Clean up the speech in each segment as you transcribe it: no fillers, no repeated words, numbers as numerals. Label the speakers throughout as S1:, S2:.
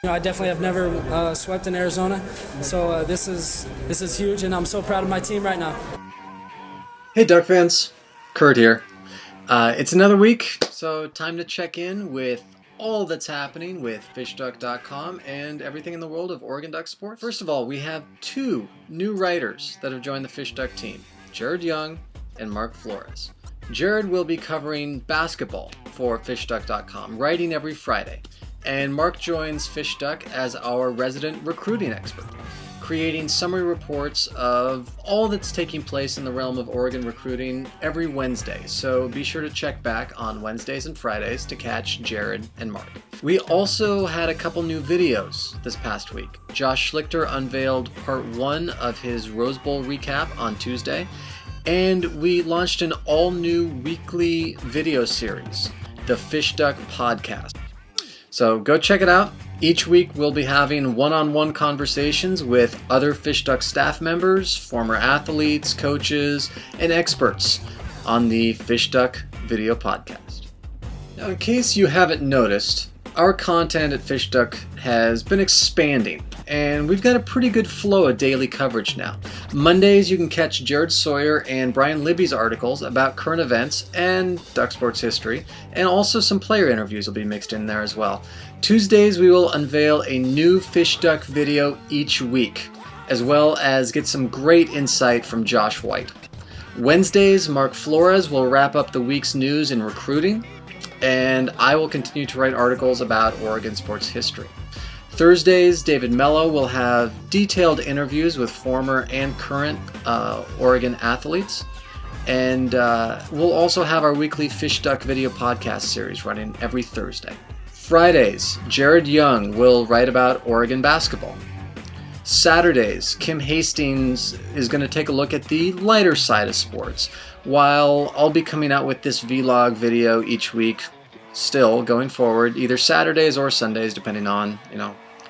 S1: I definitely have never swept in Arizona, so this is huge, and I'm so proud of my team right now.
S2: Hey Duck fans, Kurt here. It's another week, so time to check in with all that's happening with FishDuck.com and everything in the world of Oregon Duck sports. First of all, we have two new writers that have joined the FishDuck team, Jared Young and Mark Flores. Jared will be covering basketball for FishDuck.com, writing every Friday. And Mark joins FishDuck as our resident recruiting expert, creating summary reports of all that's taking place in the realm of Oregon recruiting every Wednesday. So be sure to check back on Wednesdays and Fridays to catch Jared and Mark. We also had a couple new videos this past week. Josh Schlichter unveiled part 1 of his Rose Bowl recap on Tuesday, and we launched an all-new weekly video series, the FishDuck Podcast. So go check it out. Each week we'll be having one-on-one conversations with other FishDuck staff members, former athletes, coaches, and experts on the FishDuck Video Podcast. Now, in case you haven't noticed, our content at FishDuck has been expanding, and we've got a pretty good flow of daily coverage now. Mondays you can catch Jared Sawyer and Brian Libby's articles about current events and duck sports history, and also some player interviews will be mixed in there as well. Tuesdays we will unveil a new FishDuck video each week, as well as get some great insight from Josh White. Wednesdays, Mark Flores will wrap up the week's news in recruiting, and I will continue to write articles about Oregon sports history. Thursdays, David Mello will have detailed interviews with former and current Oregon athletes. And we'll also have our weekly FishDuck video podcast series running every Thursday. Fridays, Jared Young will write about Oregon basketball. Saturdays, Kim Hastings is going to take a look at the lighter side of sports, while I'll be coming out with this vlog video each week, still going forward, either Saturdays or Sundays, depending on,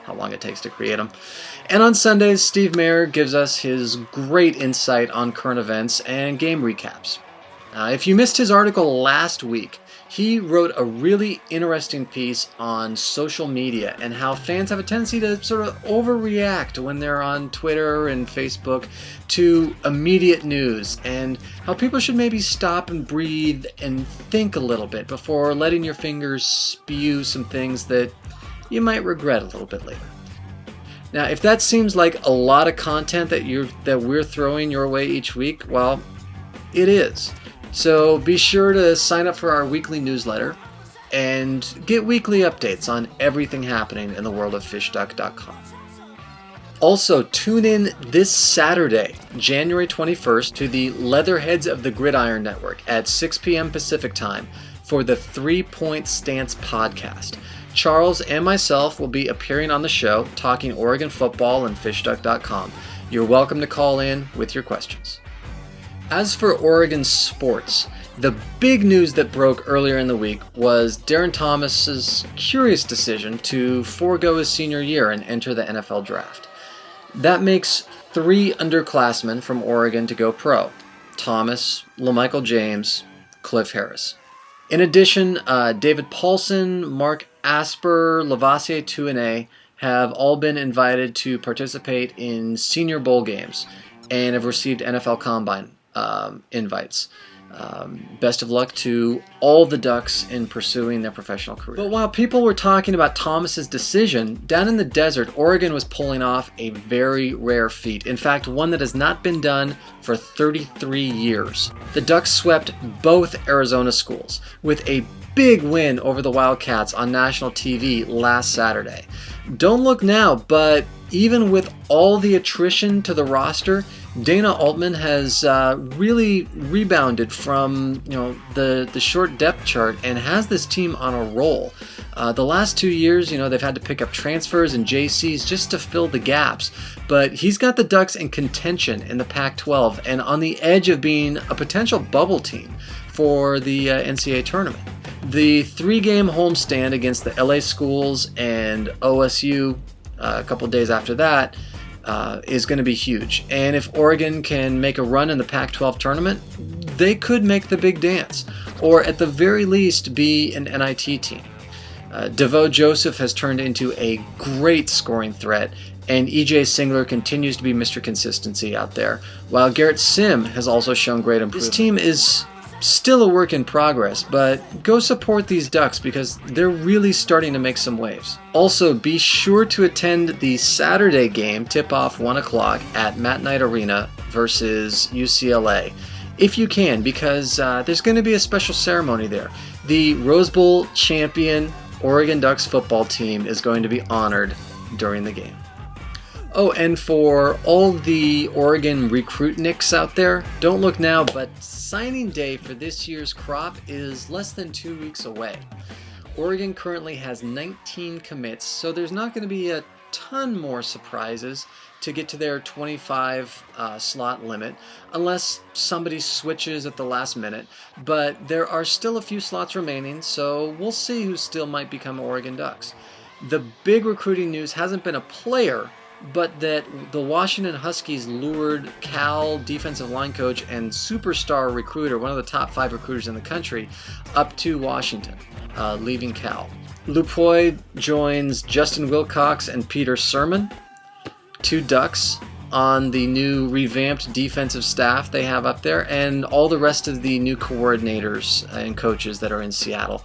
S2: how long it takes to create them. And on Sundays, Steve Mayer gives us his great insight on current events and game recaps. If you missed his article last week, he wrote a really interesting piece on social media and how fans have a tendency to sort of overreact when they're on Twitter and Facebook to immediate news, and how people should maybe stop and breathe and think a little bit before letting your fingers spew some things that you might regret a little bit later. Now, if that seems like a lot of content that we're throwing your way each week, well, it is. So be sure to sign up for our weekly newsletter and get weekly updates on everything happening in the world of FishDuck.com. Also, tune in this Saturday, January 21st, to the Leatherheads of the Gridiron Network at 6 p.m. Pacific Time for the 3 Point Stance podcast. Charles and myself will be appearing on the show, talking Oregon football and FishDuck.com. You're welcome to call in with your questions. As for Oregon sports, the big news that broke earlier in the week was Darren Thomas's curious decision to forego his senior year and enter the NFL draft. That makes 3 underclassmen from Oregon to go pro: Thomas, LaMichael James, Cliff Harris. In addition, David Paulson, Mark Asper, Lavassier 2A have all been invited to participate in senior bowl games and have received NFL Combine invites. Best of luck to all the Ducks in pursuing their professional career. But while people were talking about Thomas's decision, down in the desert, Oregon was pulling off a very rare feat. In fact, one that has not been done for 33 years. The Ducks swept both Arizona schools with a big win over the Wildcats on national TV last Saturday. Don't look now, but even with all the attrition to the roster, Dana Altman has really rebounded from the short depth chart and has this team on a roll. The last 2 years, they've had to pick up transfers and JCs just to fill the gaps, but he's got the Ducks in contention in the Pac-12 and on the edge of being a potential bubble team for the NCAA tournament. The 3-game homestand against the LA schools and OSU a couple days after that is going to be huge. And if Oregon can make a run in the Pac-12 tournament, they could make the big dance, or at the very least be an NIT team. DeVoe Joseph has turned into a great scoring threat, and EJ Singler continues to be Mr. Consistency out there, while Garrett Sim has also shown great improvement. This team is still a work in progress, but go support these Ducks because they're really starting to make some waves. Also, be sure to attend the Saturday game, tip-off 1 o'clock at Matt Knight Arena versus UCLA, if you can, because there's going to be a special ceremony there. The Rose Bowl champion Oregon Ducks football team is going to be honored during the game. Oh, and for all the Oregon recruitniks out there, don't look now, but signing day for this year's crop is less than 2 weeks away. Oregon currently has 19 commits, so there's not going to be a ton more surprises to get to their 25 slot limit, unless somebody switches at the last minute. But there are still a few slots remaining, so we'll see who still might become Oregon Ducks. The big recruiting news hasn't been a player, but that the Washington Huskies lured Cal defensive line coach and superstar recruiter, one of the top 5 recruiters in the country, up to Washington, leaving Cal. Lupoy joins Justin Wilcox and Peter Sermon, 2 Ducks, on the new revamped defensive staff they have up there, and all the rest of the new coordinators and coaches that are in Seattle.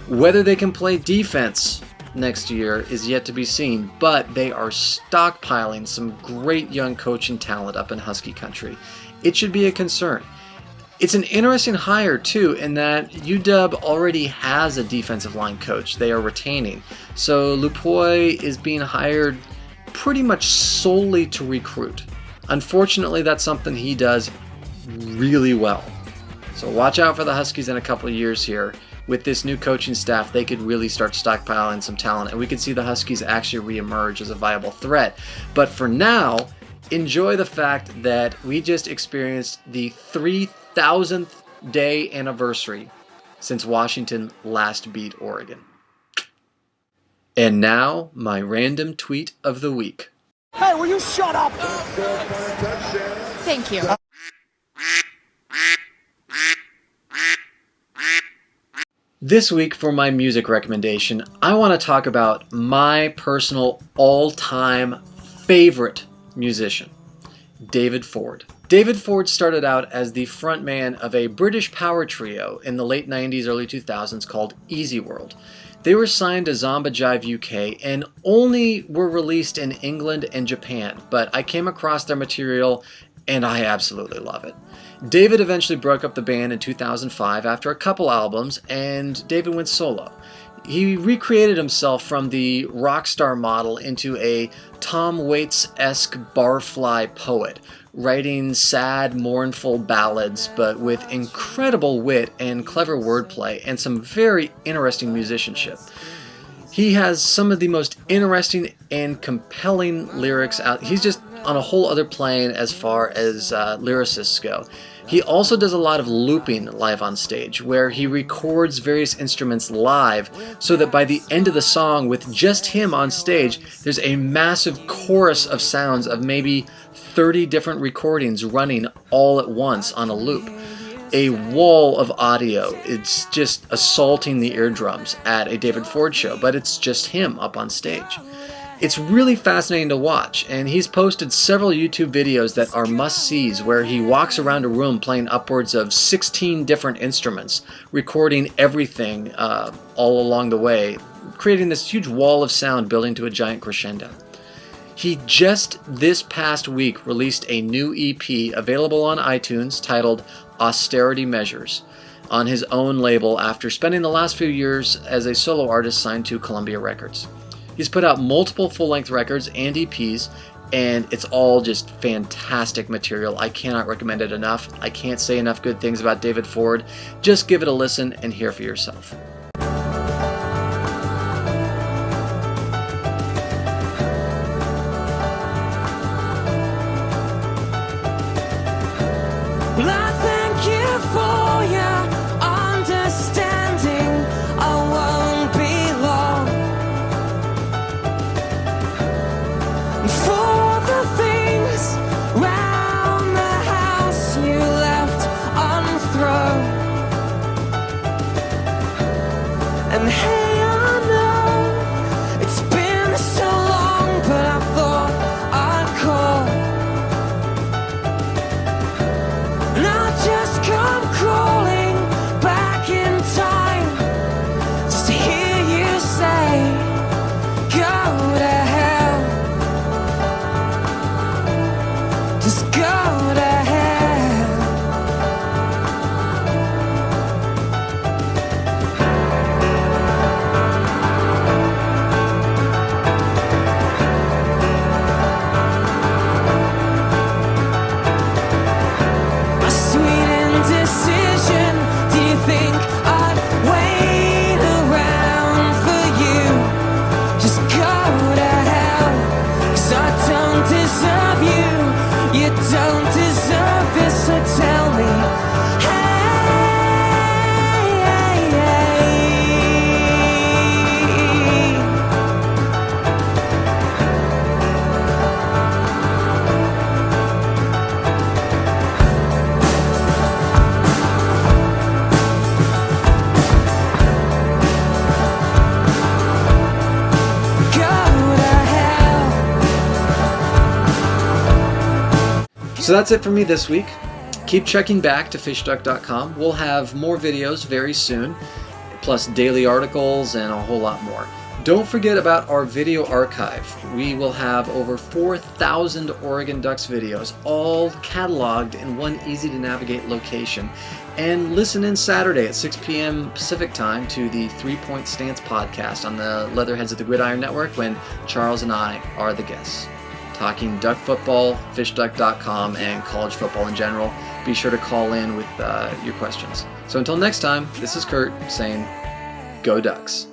S2: Whether they can play defense next year is yet to be seen, but they are stockpiling some great young coaching talent up in Husky country. It should be a concern. It's an interesting hire too, in that UW already has a defensive line coach they are retaining. So Lupoy is being hired pretty much solely to recruit. Unfortunately, that's something he does really well. So watch out for the Huskies in a couple of years here. With this new coaching staff, they could really start stockpiling some talent, and we could see the Huskies actually reemerge as a viable threat. But for now, enjoy the fact that we just experienced the 3,000th day anniversary since Washington last beat Oregon. And now, my random tweet of the week.
S3: Hey, will you shut up?
S4: Thank you.
S2: This week for my music recommendation, I want to talk about my personal all-time favorite musician, David Ford. David Ford started out as the frontman of a British power trio in the late 90s, early 2000s called Easy World. They were signed to Zomba Jive UK and only were released in England and Japan, but I came across their material and I absolutely love it. David eventually broke up the band in 2005 after a couple albums, and David went solo. He recreated himself from the rock star model into a Tom Waits-esque barfly poet, writing sad, mournful ballads, but with incredible wit and clever wordplay and some very interesting musicianship. He has some of the most interesting and compelling lyrics out. He's just on a whole other plane as far as lyricists go. He also does a lot of looping live on stage, where he records various instruments live so that by the end of the song, with just him on stage, there's a massive chorus of sounds of maybe 30 different recordings running all at once on a loop. A wall of audio. It's just assaulting the eardrums at a David Ford show, but it's just him up on stage. It's really fascinating to watch, and he's posted several YouTube videos that are must-sees where he walks around a room playing upwards of 16 different instruments, recording everything all along the way, creating this huge wall of sound building to a giant crescendo. He just this past week released a new EP available on iTunes titled Austerity Measures on his own label after spending the last few years as a solo artist signed to Columbia Records. He's put out multiple full-length records and EPs, and it's all just fantastic material. I cannot recommend it enough. I can't say enough good things about David Ford. Just give it a listen and hear for yourself.
S3: Well, I thank you for your understanding. I won't be long. For the things round the house you left unthrown.
S2: So that's it for me this week. Keep checking back to FishDuck.com. We'll have more videos very soon, plus daily articles and a whole lot more. Don't forget about our video archive. We will have over 4,000 Oregon Ducks videos, all cataloged in one easy-to-navigate location. And listen in Saturday at 6 p.m. Pacific Time to the 3-Point Stance podcast on the Leatherheads of the Gridiron Network when Charles and I are the guests, talking duck football, FishDuck.com, and college football in general. Be sure to call in with your questions. So until next time, this is Kurt saying, Go Ducks.